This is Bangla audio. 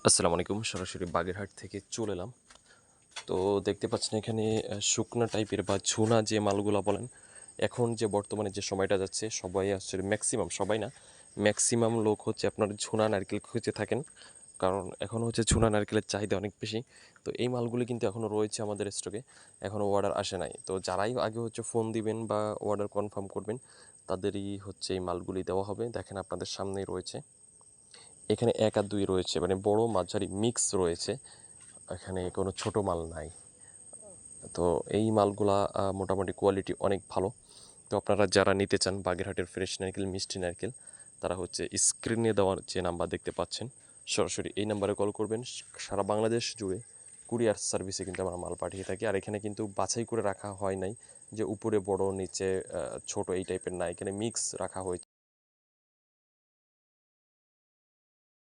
আসসালামু আলাইকুম। সরাসরি বাগেরহাট থেকে চলে এলাম। তো দেখতে পাচ্ছেন এখানে শুকনা টাইপের বা ঝুনা যে মালগুলা বলেন, এখন যে বর্তমানে যে সময়টা যাচ্ছে সবাই আসলে ম্যাক্সিমাম, সবাই না, ম্যাক্সিমাম লোক হচ্ছে আপনার ঝুনা নারকেল খুঁজে থাকেন। কারণ এখন হচ্ছে ঝুনা নারকেলের চাহিদা অনেক বেশি। তো এই মালগুলি কিন্তু এখনও রয়েছে আমাদের স্টকে, এখনও অর্ডার আসে নাই। তো যারাই আগে হচ্ছে ফোন দিবেন বা অর্ডার কনফার্ম করবেন, তাদেরই হচ্ছে এই মালগুলি দেওয়া হবে। দেখেন আপনাদের সামনেই রয়েছে। এখানে ১ আর ২ রয়েছে, মানে বড় মাঝারি মিক্স রয়েছে। এখানে কোনো ছোট মাল নাই। তো এই মালগুলা মোটামুটি কোয়ালিটি অনেক ভালো। তো আপনারা যারা নিতে চান বাগেরহাটের ফ্রেশ নারকেল, মিষ্টি নারকেল, তারা হচ্ছে স্ক্রিনে দেওয়ার যে নাম্বার দেখতে পাচ্ছেন, সরাসরি এই নাম্বারে কল করবেন। সারা বাংলাদেশ জুড়ে কুরিয়ার সার্ভিসে কিন্তু আমরা মাল পাঠিয়ে থাকি। আর এখানে কিন্তু বাছাই করে রাখা হয় নাই যে উপরে বড় নিচে ছোট, এই টাইপের না, এখানে মিক্স রাখা হয়েছে।